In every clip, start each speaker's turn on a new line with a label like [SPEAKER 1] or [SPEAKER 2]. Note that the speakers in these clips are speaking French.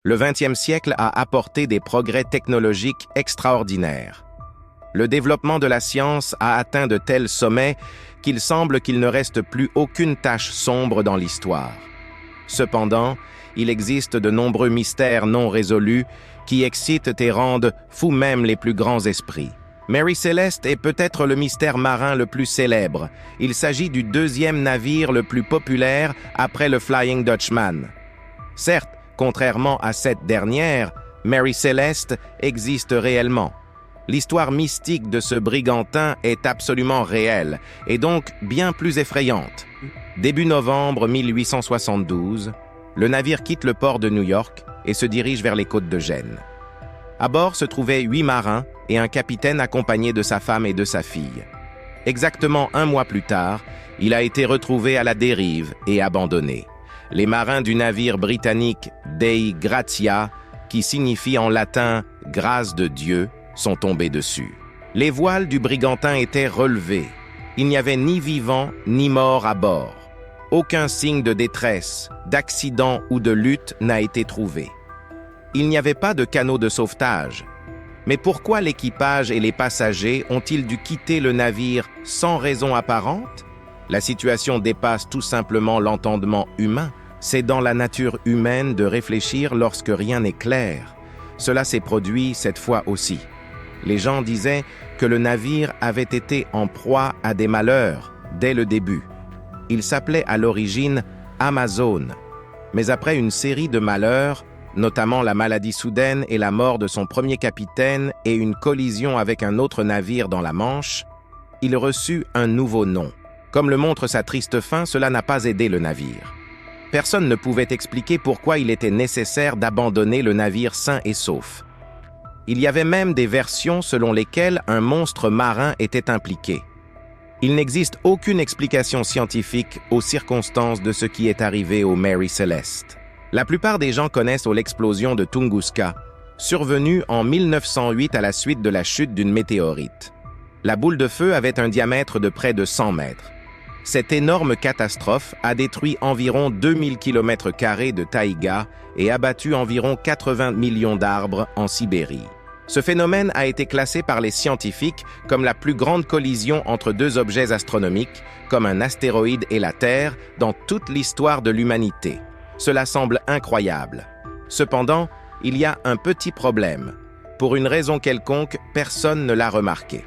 [SPEAKER 1] Le XXe siècle a apporté des progrès technologiques extraordinaires. Le développement de la science a atteint de tels sommets qu'il semble qu'il ne reste plus aucune tache sombre dans l'histoire. Cependant, il existe de nombreux mystères non résolus qui excitent et rendent fous même les plus grands esprits. Mary Celeste est peut-être le mystère marin le plus célèbre. Il s'agit du deuxième navire le plus populaire après le Flying Dutchman. Certes, contrairement à cette dernière, Mary Celeste existe réellement. L'histoire mystique de ce brigantin est absolument réelle et donc bien plus effrayante. Début novembre 1872, le navire quitte le port de New York et se dirige vers les côtes de Gênes. À bord se trouvaient 8 marins et un capitaine accompagné de sa femme et de sa fille. Exactement un mois plus tard, il a été retrouvé à la dérive et abandonné. Les marins du navire britannique Dei Gratia, qui signifie en latin « grâce de Dieu », sont tombés dessus. Les voiles du brigantin étaient relevées. Il n'y avait ni vivants ni morts à bord. Aucun signe de détresse, d'accident ou de lutte n'a été trouvé. Il n'y avait pas de canot de sauvetage. Mais pourquoi l'équipage et les passagers ont-ils dû quitter le navire sans raison apparente? La situation dépasse tout simplement l'entendement humain. C'est dans la nature humaine de réfléchir lorsque rien n'est clair. Cela s'est produit cette fois aussi. Les gens disaient que le navire avait été en proie à des malheurs dès le début. Il s'appelait à l'origine Amazon. Mais après une série de malheurs, notamment la maladie soudaine et la mort de son premier capitaine et une collision avec un autre navire dans la Manche, il reçut un nouveau nom. Comme le montre sa triste fin, cela n'a pas aidé le navire. Personne ne pouvait expliquer pourquoi il était nécessaire d'abandonner le navire sain et sauf. Il y avait même des versions selon lesquelles un monstre marin était impliqué. Il n'existe aucune explication scientifique aux circonstances de ce qui est arrivé au Mary Celeste. La plupart des gens connaissent l'explosion de Tunguska, survenue en 1908 à la suite de la chute d'une météorite. La boule de feu avait un diamètre de près de 100 mètres. Cette énorme catastrophe a détruit environ 2000 km² de taïga et abattu environ 80 millions d'arbres en Sibérie. Ce phénomène a été classé par les scientifiques comme la plus grande collision entre deux objets astronomiques, comme un astéroïde et la Terre, dans toute l'histoire de l'humanité. Cela semble incroyable. Cependant, il y a un petit problème. Pour une raison quelconque, personne ne l'a remarqué.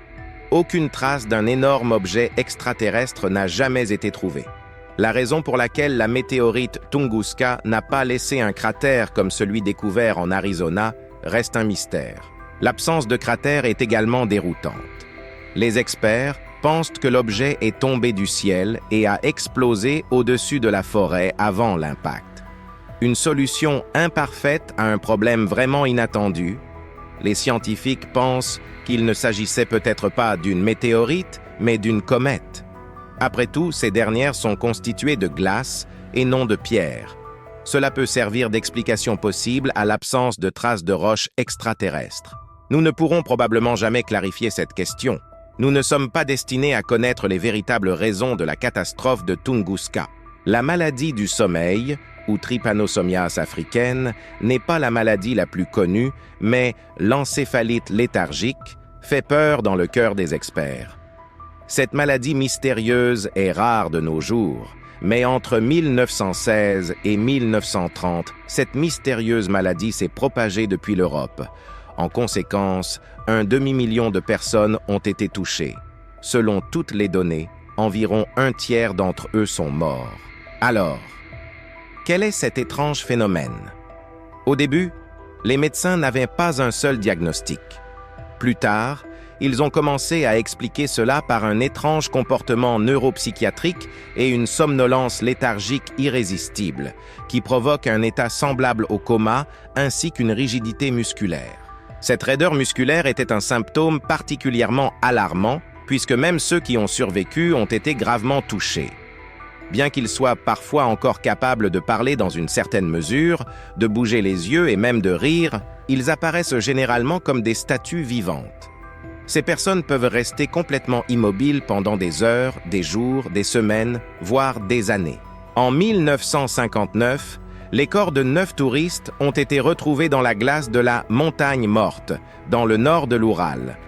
[SPEAKER 1] Aucune trace d'un énorme objet extraterrestre n'a jamais été trouvée. La raison pour laquelle la météorite Tunguska n'a pas laissé un cratère comme celui découvert en Arizona reste un mystère. L'absence de cratère est également déroutante. Les experts pensent que l'objet est tombé du ciel et a explosé au-dessus de la forêt avant l'impact. Une solution imparfaite à un problème vraiment inattendu. Les scientifiques pensent qu'il ne s'agissait peut-être pas d'une météorite, mais d'une comète. Après tout, ces dernières sont constituées de glace et non de pierre. Cela peut servir d'explication possible à l'absence de traces de roches extraterrestres. Nous ne pourrons probablement jamais clarifier cette question. Nous ne sommes pas destinés à connaître les véritables raisons de la catastrophe de Tunguska. La maladie du sommeil, ou trypanosomiase africaine, n'est pas la maladie la plus connue, mais l'encéphalite léthargique fait peur dans le cœur des experts. Cette maladie mystérieuse est rare de nos jours, mais entre 1916 et 1930, cette mystérieuse maladie s'est propagée depuis l'Europe. En conséquence, un demi-million de personnes ont été touchées. Selon toutes les données, environ un tiers d'entre eux sont morts. Alors, quel est cet étrange phénomène? Au début, les médecins n'avaient pas un seul diagnostic. Plus tard, ils ont commencé à expliquer cela par un étrange comportement neuropsychiatrique et une somnolence léthargique irrésistible, qui provoque un état semblable au coma ainsi qu'une rigidité musculaire. Cette raideur musculaire était un symptôme particulièrement alarmant, puisque même ceux qui ont survécu ont été gravement touchés. Bien qu'ils soient parfois encore capables de parler dans une certaine mesure, de bouger les yeux et même de rire, ils apparaissent généralement comme des statues vivantes. Ces personnes peuvent rester complètement immobiles pendant des heures, des jours, des semaines, voire des années. En 1959, Les corps de 9 touristes ont été retrouvés dans la glace de la Montagne Morte, dans le nord de l'Oural.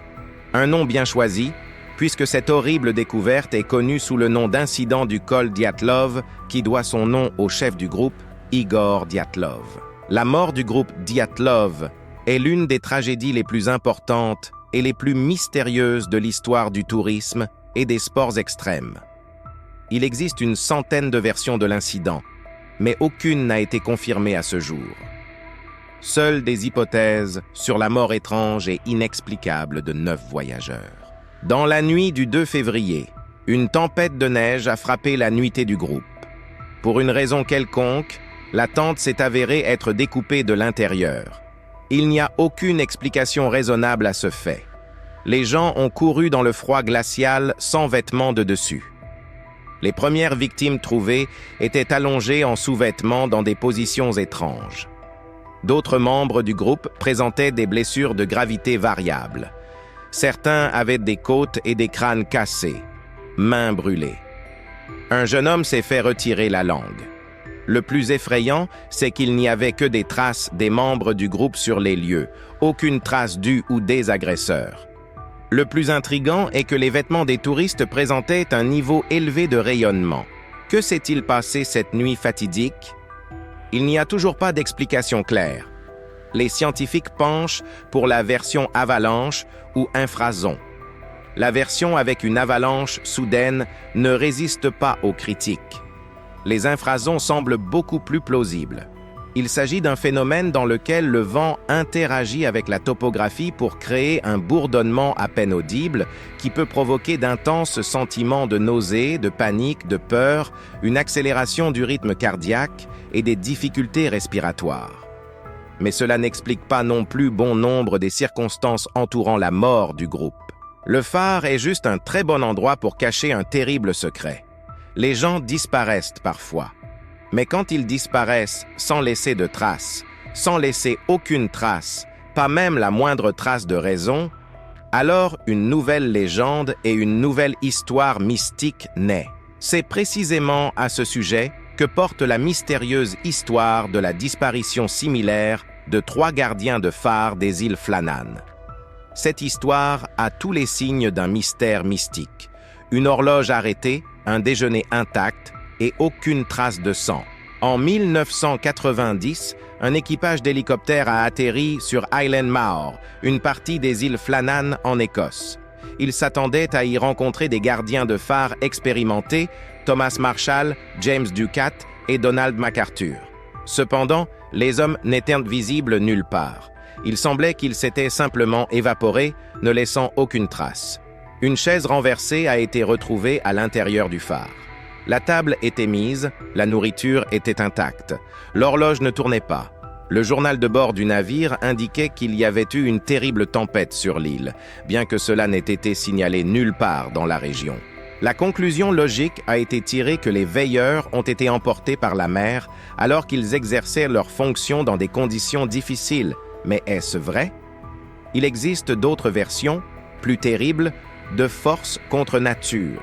[SPEAKER 1] Un nom bien choisi, puisque cette horrible découverte est connue sous le nom d'incident du col Dyatlov, qui doit son nom au chef du groupe, Igor Dyatlov. La mort du groupe Dyatlov est l'une des tragédies les plus importantes et les plus mystérieuses de l'histoire du tourisme et des sports extrêmes. Il existe une centaine de versions de l'incident, mais aucune n'a été confirmée à ce jour. Seules des hypothèses sur la mort étrange et inexplicable de 9 voyageurs. Dans la nuit du 2 février, une tempête de neige a frappé la nuitée du groupe. Pour une raison quelconque, la tente s'est avérée être découpée de l'intérieur. Il n'y a aucune explication raisonnable à ce fait. Les gens ont couru dans le froid glacial sans vêtements de dessus. Les premières victimes trouvées étaient allongées en sous-vêtements dans des positions étranges. D'autres membres du groupe présentaient des blessures de gravité variables. Certains avaient des côtes et des crânes cassés, mains brûlées. Un jeune homme s'est fait retirer la langue. Le plus effrayant, c'est qu'il n'y avait que des traces des membres du groupe sur les lieux, aucune trace du ou des agresseurs. Le plus intriguant est que les vêtements des touristes présentaient un niveau élevé de rayonnement. Que s'est-il passé cette nuit fatidique? Il n'y a toujours pas d'explication claire. Les scientifiques penchent pour la version avalanche ou infrason. La version avec une avalanche soudaine ne résiste pas aux critiques. Les infrasons semblent beaucoup plus plausibles. Il s'agit d'un phénomène dans lequel le vent interagit avec la topographie pour créer un bourdonnement à peine audible qui peut provoquer d'intenses sentiments de nausée, de panique, de peur, une accélération du rythme cardiaque et des difficultés respiratoires. Mais cela n'explique pas non plus bon nombre des circonstances entourant la mort du groupe. Le phare est juste un très bon endroit pour cacher un terrible secret. Les gens disparaissent parfois. Mais quand ils disparaissent sans laisser de traces, sans laisser aucune trace, pas même la moindre trace de raison, alors une nouvelle légende et une nouvelle histoire mystique naît. C'est précisément à ce sujet que porte la mystérieuse histoire de la disparition similaire de 3 gardiens de phare des îles Flannan. Cette histoire a tous les signes d'un mystère mystique. Une horloge arrêtée, un déjeuner intact et aucune trace de sang. En 1990, un équipage d'hélicoptères a atterri sur Island Mawr, une partie des îles Flannan en Écosse. Ils s'attendaient à y rencontrer des gardiens de phare expérimentés, Thomas Marshall, James Ducat et Donald MacArthur. Cependant, les hommes n'étaient visibles nulle part. Il semblait qu'ils s'étaient simplement évaporés, ne laissant aucune trace. Une chaise renversée a été retrouvée à l'intérieur du phare. La table était mise, la nourriture était intacte. L'horloge ne tournait pas. Le journal de bord du navire indiquait qu'il y avait eu une terrible tempête sur l'île, bien que cela n'ait été signalé nulle part dans la région. La conclusion logique a été tirée que les veilleurs ont été emportés par la mer alors qu'ils exerçaient leurs fonctions dans des conditions difficiles. Mais est-ce vrai? Il existe d'autres versions, plus terribles, de force contre nature.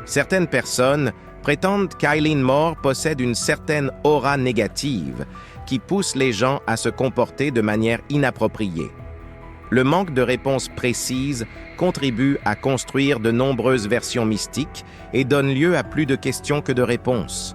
[SPEAKER 1] Certaines personnes prétendent qu'Eileen Mawr possède une certaine aura négative qui pousse les gens à se comporter de manière inappropriée. Le manque de réponses précises contribue à construire de nombreuses versions mystiques et donne lieu à plus de questions que de réponses.